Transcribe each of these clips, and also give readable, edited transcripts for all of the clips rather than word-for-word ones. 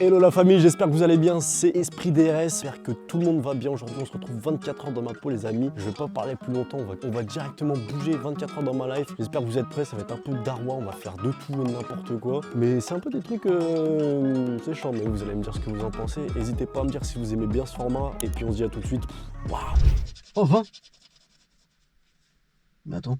Hello la famille, j'espère que vous allez bien, c'est Esprit DRS, j'espère que tout le monde va bien. Aujourd'hui on se retrouve 24 heures dans ma peau les amis, je vais pas parler plus longtemps, on va directement bouger 24 heures dans ma life. J'espère que vous êtes prêts, ça va être un peu darwa, on va faire de tout et n'importe quoi. Mais c'est un peu des trucs, c'est chiant, mais vous allez me dire ce que vous en pensez. N'hésitez pas à me dire si vous aimez bien ce format, et puis on se dit à tout de suite. Waouh. Oh 20. Mais attends.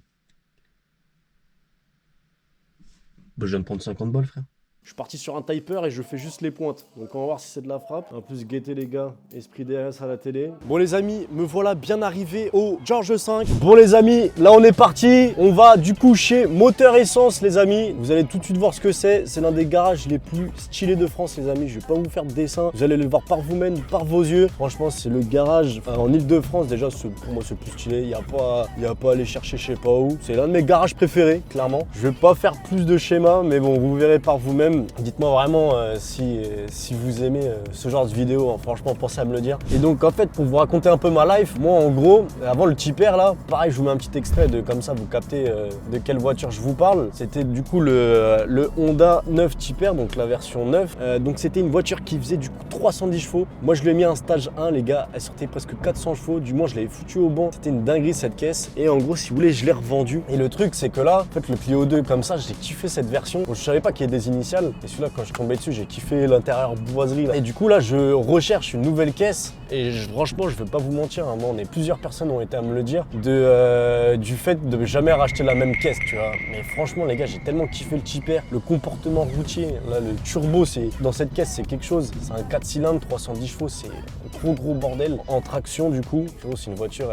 Bah, je viens de prendre 50 balles frère. Je suis parti sur un typer et je fais juste les pointes. Donc on va voir si c'est de la frappe. En plus guetter les gars, Esprit DRS à la télé. Bon les amis, me voilà bien arrivé au George 5. Bon les amis, là on est parti. On va du coup chez Moteur Essence les amis. Vous allez tout de suite voir ce que c'est. C'est l'un des garages les plus stylés de France les amis. Je vais pas vous faire de dessin. Vous allez le voir par vous-même, par vos yeux. Franchement c'est le garage en Ile-de-France. Déjà pour moi c'est plus stylé. Il y a pas à aller chercher je sais pas où. C'est l'un de mes garages préférés clairement. Je vais pas faire plus de schémas mais bon vous verrez par vous-même. Dites-moi vraiment si vous aimez ce genre de vidéo, hein. Franchement pensez à me le dire. Et donc en fait pour vous raconter un peu ma life, moi en gros avant le tipper là, pareil je vous mets un petit extrait de comme ça vous captez de quelle voiture je vous parle. C'était du coup le Honda 9 tipper, donc la version 9. Donc c'était une voiture qui faisait du coup 310 chevaux. Moi je lui ai mis un stage 1 les gars, elle sortait presque 400 chevaux, du moins je l'avais foutu au banc. C'était une dinguerie cette caisse et en gros si vous voulez je l'ai revendue. Et le truc c'est que là en fait le Clio 2 comme ça j'ai kiffé cette version. Bon, je savais pas qu'il y ait des initiales. Et celui-là, quand je suis tombé dessus, j'ai kiffé l'intérieur boiserie. Là. Et du coup, là, je recherche une nouvelle caisse. Et franchement, je ne vais pas vous mentir, hein, moi, plusieurs personnes ont été à me le dire, du fait de jamais racheter la même caisse, tu vois. Mais franchement, les gars, j'ai tellement kiffé le tipper, le comportement routier. Là, le turbo, dans cette caisse, c'est quelque chose. C'est un 4 cylindres, 310 chevaux, c'est un gros bordel. En traction, du coup, c'est une voiture,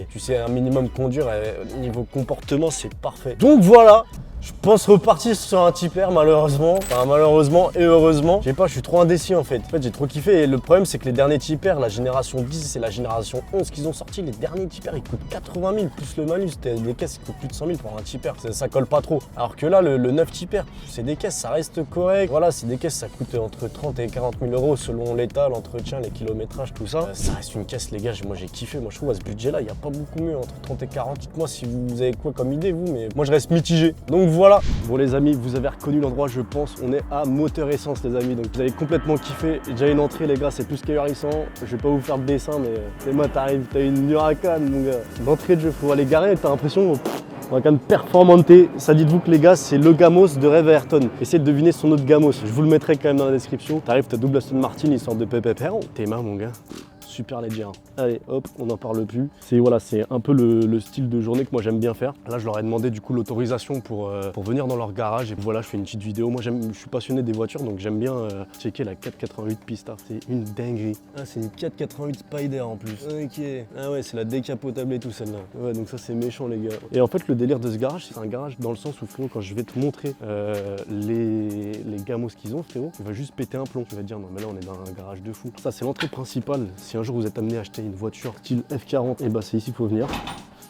tu sais un minimum conduire. Niveau comportement, c'est parfait. Donc voilà. Je pense repartir sur un tipper malheureusement. Enfin malheureusement et heureusement. Je sais pas, je suis trop indécis en fait. En fait j'ai trop kiffé et le problème c'est que les derniers tippers, la génération 10 et la génération 11 qu'ils ont sorti, les derniers tippers ils coûtent 80 000 plus le malus. Les caisses ils coûtent plus de 100 000 pour un tipper. Ça colle pas trop. Alors que là le 9 tipper, c'est des caisses, ça reste correct. Voilà, c'est des caisses, ça coûte entre 30 et 40 000 euros selon l'état, l'entretien, les kilométrages, tout ça. Ça reste une caisse les gars, moi j'ai kiffé. Moi je trouve à ce budget là, il n'y a pas beaucoup mieux entre 30 et 40. Dites-moi si vous avez quoi comme idée vous, mais moi je reste mitigé. Donc voilà. Bon les amis, vous avez reconnu l'endroit je pense, on est à Moteur Essence les amis, donc vous allez complètement kiffer. Déjà une entrée les gars, c'est plus qu'ahurissant, je vais pas vous faire de dessin mais c'est moi t'arrives, t'as une Huracan mon gars. L'entrée de jeu, faut aller garer, t'as l'impression, Huracan Performante, ça dites-vous que les gars c'est le Gamos de Rêve Ayrton. Essayez de deviner son autre Gamos, je vous le mettrai quand même dans la description. T'arrives, t'as double Aston Martin, histoire de pépé. T'es marre mon gars. Super léger. Allez hop, on n'en parle plus. C'est un peu le style de journée que moi j'aime bien faire. Là je leur ai demandé du coup l'autorisation pour venir dans leur garage et voilà je fais une petite vidéo. Moi je suis passionné des voitures donc j'aime bien checker la 488 Pista. C'est une dinguerie. Ah c'est une 488 Spider en plus. Ok. Ah ouais c'est la décapotable et tout celle-là. Ouais donc ça c'est méchant les gars. Et en fait le délire de ce garage c'est un garage dans le sens où frérot quand je vais te montrer les gamos qu'ils ont frérot, tu vas juste péter un plomb. Tu vas te dire non mais là on est dans un garage de fou. Ça c'est l'entrée principale. Si un jour vous êtes amené à acheter une voiture style F40, et bah c'est ici qu'il faut venir.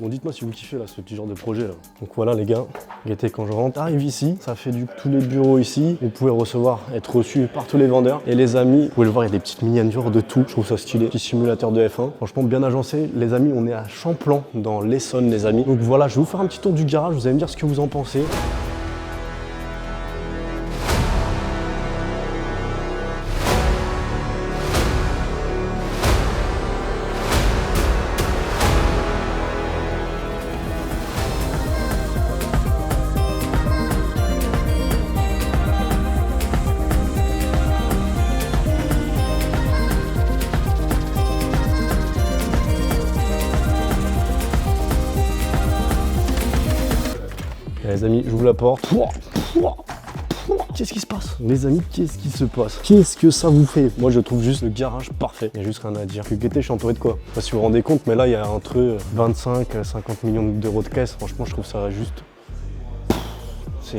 Bon dites-moi si vous kiffez là ce petit genre de projet là. Donc voilà les gars, guettez quand je rentre. Arrive ici, ça fait tous les bureaux ici. Vous pouvez être reçu par tous les vendeurs. Et les amis, vous pouvez le voir, il y a des petites miniatures de tout. Je trouve ça stylé. Petit simulateur de F1. Franchement bien agencé. Les amis, on est à Champlan dans l'Essonne les amis. Donc voilà, je vais vous faire un petit tour du garage, vous allez me dire ce que vous en pensez. Les amis, j'ouvre la porte. Qu'est-ce qui se passe? Les amis, qu'est-ce qui se passe? Qu'est-ce que ça vous fait? Moi, je trouve juste le garage parfait. Il n'y a juste rien à dire. Que guetter, je suis entouré de quoi? Je sais pas si vous vous rendez compte, mais là, il y a entre 25 et 50 millions d'euros de caisse. Franchement, je trouve ça juste...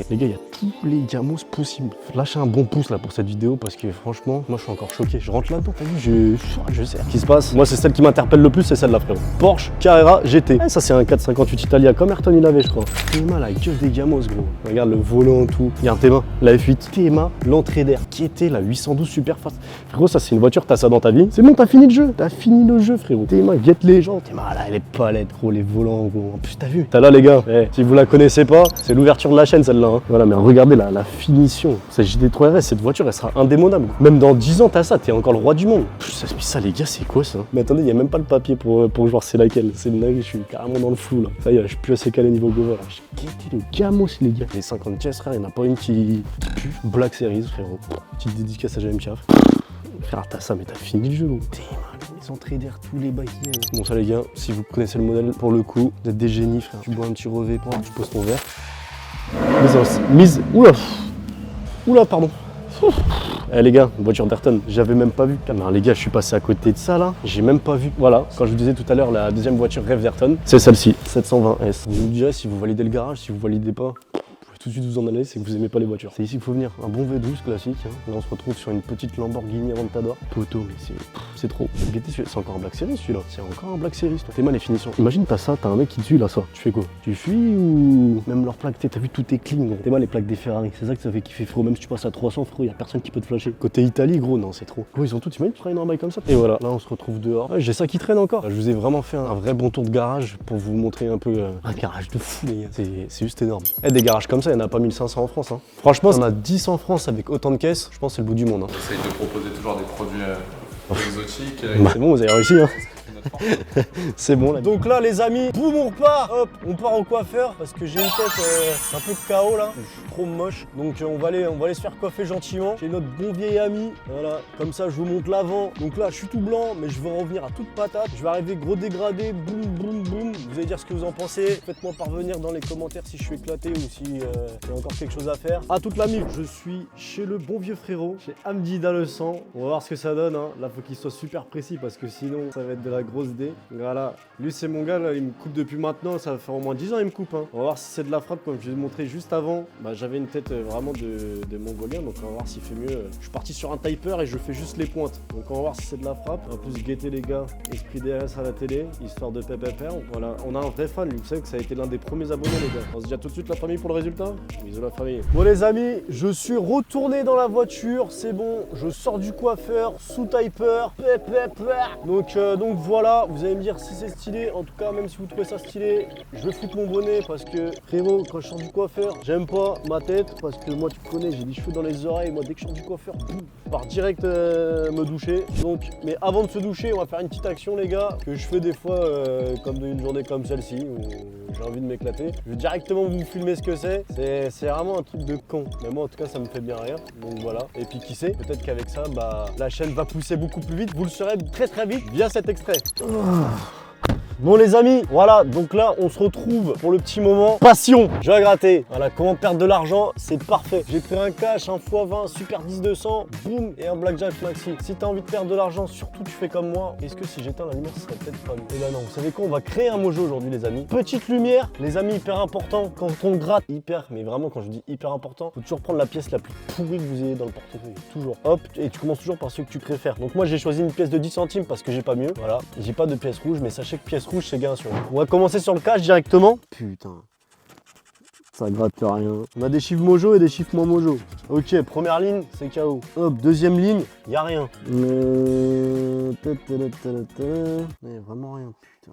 Les gars, il y a tous les gamos possibles. Lâchez un bon pouce là pour cette vidéo parce que franchement, moi je suis encore choqué. Je rentre là-dedans, t'as vu, je sais ce qui se passe. Moi, c'est celle qui m'interpelle le plus, c'est celle-là, frérot. Porsche Carrera GT. Ça, c'est un 458 Italia, comme Ayrton il avait, je crois. Théma, la gueule des gamos, gros. Regarde le volant, tout. Regarde Théma, la F8. Théma, l'entrée d'air. Qui était la 812 Superfast. Frérot, ça, c'est une voiture, t'as ça dans ta vie. C'est bon, t'as fini le jeu. T'as fini le jeu, frérot. Théma, guette les gens. Théma, là, les palettes, gros, les volants, gros. En plus, t'as vu. T'as là, les gars. Si vous la connaissez pas, c'est l'ouverture de la chaîne, celle celle-là. Hein. Voilà, mais regardez la finition. Cette GT3 RS, cette voiture, elle sera indémodable. Même dans 10 ans, t'as ça, t'es encore le roi du monde. Ça, les gars, c'est quoi ça? Mais attendez, il n'y a même pas le papier pour voir c'est laquelle. C'est une dinguerie, je suis carrément dans le flou là. Ça y est, je suis plus assez calé niveau Gova. J'ai guetté le gamos, les gars. Les 50 caisses, frère, il n'y en a pas une qui pue. Black Series, frérot. Petite dédicace à JM Chaf. Frère, t'as ça, mais t'as fini le jeu, gros. Les entrées d'air, tous les bails. Bon, ça, les gars, si vous connaissez le modèle, pour le coup, vous êtes des génies, frère. Tu bois un petit revêt, tu poses ton verre. Mise. Oula, pardon. Eh les gars, voiture d'Ayrton, j'avais même pas vu. Non, les gars, je suis passé à côté de ça là, j'ai même pas vu. Voilà, quand je vous disais tout à l'heure, la deuxième voiture rêve d'Ayrton, c'est celle-ci, 720S. Vous me direz si vous validez le garage, si vous validez pas. Tout de suite vous en allez, c'est que vous aimez pas les voitures. C'est ici qu'il faut venir. Un bon V12 classique. Hein. Là on se retrouve sur une petite Lamborghini Aventador. Poteau, mais c'est trop. C'est encore un Black Series celui-là. C'est encore un Black Series. T'es mal les finitions. Imagine t'as ça, t'as un mec qui te suit là ça. Tu fais quoi? Tu fuis ou même leurs plaques, t'as vu tout est clean gros. T'es mal les plaques des Ferrari. C'est ça que ça fait kiffer frérot. Même si tu passes à 300 frérot, y a personne qui peut te flasher. Côté Italie gros, non c'est trop. Gros ils ont tout, imagine tu feras une normal comme ça. Et voilà, là on se retrouve dehors. Ouais, j'ai ça qui traîne encore. Là, je vous ai vraiment fait un vrai bon tour de garage pour vous montrer un peu un garage de fou les gars. C'est juste énorme. Et des garages comme ça, il y en a pas 1500 en France. Hein. Franchement, on a 10 en France avec autant de caisses, je pense que c'est le bout du monde. Hein. On essaye de proposer toujours des produits exotiques. C'est bon, vous avez réussi. Hein. C'est bon là. Donc là les amis, boum on repart. Hop, on part au coiffeur parce que j'ai une tête un peu de KO là. Je suis trop moche. Donc on va aller se faire coiffer gentiment. J'ai notre bon vieil ami. Voilà, comme ça je vous montre l'avant. Donc là je suis tout blanc mais je vais revenir à toute patate. Je vais arriver gros dégradé, boum boum boum. Vous allez dire ce que vous en pensez. Faites-moi parvenir dans les commentaires si je suis éclaté ou si il y a encore quelque chose à faire. À toute la mif. Je suis chez le bon vieux frérot, chez Hamdi dans le sang. On va voir ce que ça donne. Hein. Là faut qu'il soit super précis parce que sinon ça va être de la grosse dé. Voilà, lui c'est mon gars là, il me coupe depuis maintenant, ça va faire au moins 10 ans il me coupe. Hein. On va voir si c'est de la frappe comme je vous ai montré juste avant. Bah, j'avais une tête vraiment de mongolien donc on va voir s'il fait mieux. Je suis parti sur un typer et je fais juste les pointes. Donc on va voir si c'est de la frappe. En plus guetter les gars, esprit DRS à la télé, histoire de PPR. Voilà, on a un vrai fan, lui, vous savez que ça a été l'un des premiers abonnés les gars. On se dit à tout de suite la famille pour le résultat. Bisous la famille. Bon les amis, je suis retourné dans la voiture, c'est bon, je sors du coiffeur, sous typer, donc voilà, vous allez me dire si c'est stylé, en tout cas même si vous trouvez ça stylé, je vais foutre mon bonnet parce que frérot quand je sors du coiffeur, j'aime pas ma tête parce que moi tu me connais, j'ai des cheveux dans les oreilles, moi dès que je sors du coiffeur, boum, je pars direct me doucher. Donc, mais avant de se doucher, on va faire une petite action les gars, que je fais des fois comme une journée comme celle-ci où j'ai envie de m'éclater. Je vais directement vous filmer ce que c'est vraiment un truc de con, mais moi en tout cas ça me fait bien rire, donc voilà. Et puis qui sait, peut-être qu'avec ça, bah, la chaîne va pousser beaucoup plus vite, vous le saurez très vite via cet extrait. Bon les amis, voilà, donc là on se retrouve pour le petit moment passion. Je vais gratter. Voilà, comment perdre de l'argent, c'est parfait. J'ai pris un cash, un x20, super 10-200, boum, et un blackjack maxi. Si t'as envie de perdre de l'argent, surtout tu fais comme moi. Est-ce que si j'éteins la lumière, ce serait peut-être pas mieux? Et là non, vous savez quoi, on va créer un mojo aujourd'hui les amis. Petite lumière, les amis, hyper important. Quand on gratte, hyper, mais vraiment quand je dis hyper important, faut toujours prendre la pièce la plus pourrie que vous ayez dans le portefeuille. Toujours. Hop, et tu commences toujours par ceux que tu préfères. Donc moi j'ai choisi une pièce de 10 centimes parce que j'ai pas mieux. Voilà, j'ai pas de pièce rouge, mais sachez que pièce rouge c'est gain sur. On va commencer sur le cash directement. Putain, ça gratte rien. On a des chiffres mojo et des chiffres moins mojo. Ok, première ligne, c'est KO. Hop, deuxième ligne, y a rien. Vraiment rien, putain.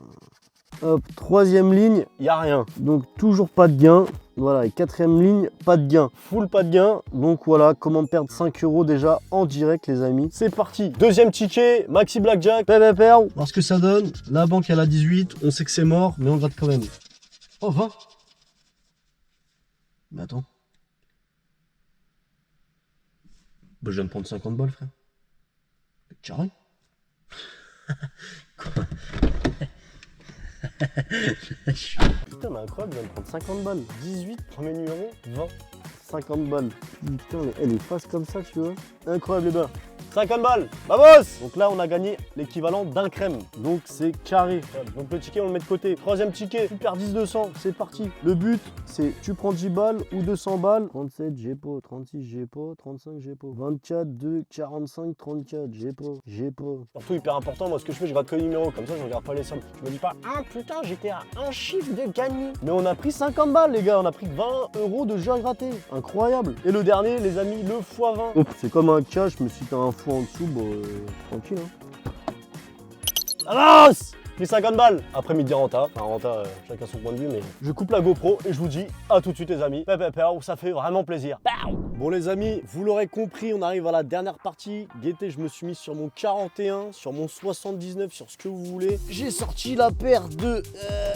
Hop, troisième ligne, y a rien. Donc toujours pas de gain. Voilà, et quatrième ligne, pas de gain. Full pas de gain. Donc voilà, comment perdre 5 € déjà en direct les amis. C'est parti. Deuxième ticket, maxi blackjack. Voir ce que ça donne. La banque elle a 18, on sait que c'est mort, mais on gratte quand même. Oh 20. Mais attends. Bah, je viens de prendre 50 balles frère. Carré. Quoi? Putain mais incroyable, je viens de prendre 50 balles. 18, premier numéro, 20, 50 balles. Putain mais elle est face comme ça tu vois. Incroyable les gars. 50 balles, vamos! Donc là on a gagné l'équivalent d'un crème. Donc c'est carré. Donc le ticket on le met de côté. Troisième ticket, super 10-200, c'est parti. Le but c'est tu prends 10 balles ou 200 balles. 37 j'ai pas, 36 j'ai pas, 35 j'ai pas, 24, 2, 45, 34 j'ai pas. Surtout hyper important, moi ce que je fais je gratte que les numéros, comme ça je regarde pas les sommes. Je me dis pas ah putain j'étais à un chiffre de gagner. Mais on a pris 50 balles les gars, on a pris 20 € de jeu à gratter. Incroyable. Et le dernier les amis, le x20. C'est comme un cash, mais si t'as un en dessous, bon, tranquille. Hein. Avance! Pris 50 balles. Après midi renta. Enfin renta, chacun son point de vue, mais je coupe la GoPro et je vous dis à tout de suite les amis. Ça fait vraiment plaisir. Bon les amis, vous l'aurez compris, on arrive à la dernière partie. Gaieté, je me suis mis sur mon 41, sur mon 79, sur ce que vous voulez. J'ai sorti la paire de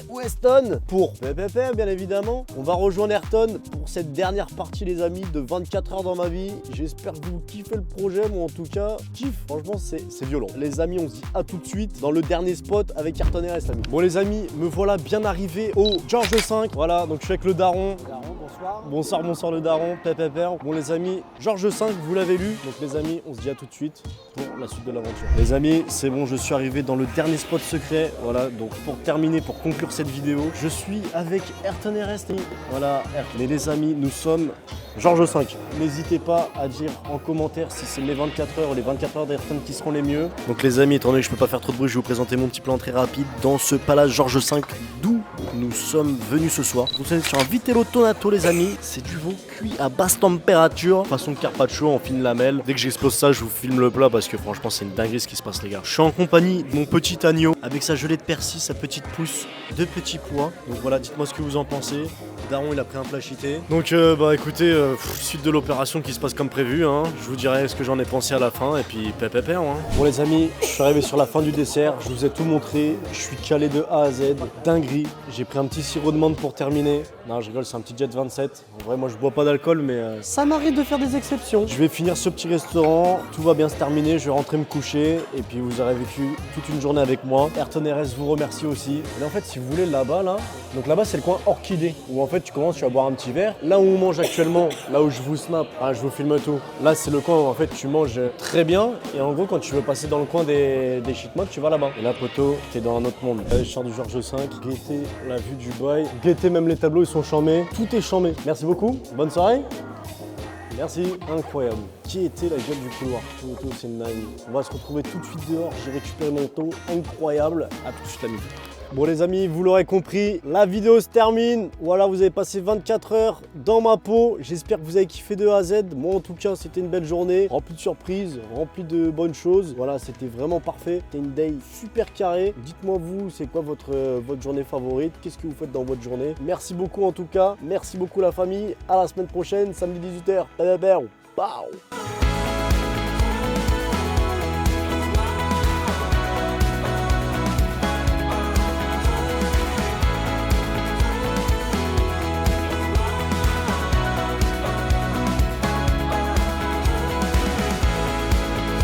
Weston pour bien évidemment. On va rejoindre Ayrton pour cette dernière partie les amis de 24 heures dans ma vie. J'espère que vous kiffez le projet, moi en tout cas, kiffe. Franchement c'est violent. Les amis, on se dit à tout de suite dans le dernier spot avec Ayrton RS amis. Bon les amis, me voilà bien arrivé au George V. Voilà, donc je suis avec le daron. Bonsoir le daron, Bon les amis, George V, vous l'avez lu. Donc les amis, on se dit à tout de suite pour la suite de l'aventure. Les amis, c'est bon, je suis arrivé dans le dernier spot secret. Voilà, donc pour terminer, pour conclure cette vidéo, je suis avec Ayrton RS. Voilà, mais les amis, nous sommes George V. N'hésitez pas à dire en commentaire si c'est mes 24 heures ou les 24 heures d'Ayrton qui seront les mieux. Donc les amis, étant donné que je peux pas faire trop de bruit, je vais vous présenter mon petit plan très rapide dans ce palace George V d'où nous sommes venus ce soir. Vous êtes sur un Vitello Tonato les amis, c'est du veau cuit à basse température, façon carpaccio en fine lamelle. Dès que j'explose ça, je vous filme le plat parce que franchement c'est une dinguerie ce qui se passe les gars. Je suis en compagnie de mon petit agneau avec sa gelée de persil, sa petite pousse, deux petits pois. Donc voilà, dites-moi ce que vous en pensez. Daron il a pris un plat chité. Donc bah écoutez, suite de l'opération qui se passe comme prévu, hein. Je vous dirai ce que j'en ai pensé à la fin et puis pépépère. Hein. Bon les amis, je suis arrivé sur la fin du dessert, je vous ai tout montré, je suis calé de A à Z, dinguerie. J'ai pris un petit sirop de menthe pour terminer. Non je rigole, c'est un petit Jet 27. En vrai moi je bois pas d'alcool mais ça m'arrive de faire des exceptions. Je vais finir ce petit restaurant, tout va bien se terminer, je vais rentrer me coucher et puis vous aurez vécu toute une journée avec moi. Ayrton RS vous remercie aussi. Et là en fait si vous voulez là-bas là, donc là-bas c'est le coin orchidée où en fait tu commences, tu vas boire un petit verre. Là où on mange actuellement, là où je vous snap, je vous filme tout. Là c'est le coin où en fait tu manges très bien et en gros quand tu veux passer dans le coin des shitmods, tu vas là-bas. Et là poto, t'es dans un autre monde. Là, je sors du George V, Gaieté la vue du bail, Gaieté même les tableaux ils sont chambés, tout est chambé. Merci beaucoup, bonne soirée. Merci, incroyable. Qui était la gueule du couloir? Toto, c'est une dingue. On va se retrouver tout de suite dehors, j'ai récupéré mon taux, incroyable. À tout de suite amis. Bon les amis, vous l'aurez compris, la vidéo se termine. Voilà, vous avez passé 24 heures dans ma peau. J'espère que vous avez kiffé de A à Z. Moi en tout cas, c'était une belle journée, remplie de surprises, remplie de bonnes choses. Voilà, c'était vraiment parfait. C'était une day super carrée. Dites-moi vous, c'est quoi votre journée favorite? Qu'est-ce que vous faites dans votre journée? Merci beaucoup en tout cas. Merci beaucoup la famille. À la semaine prochaine, samedi 18h. Bye.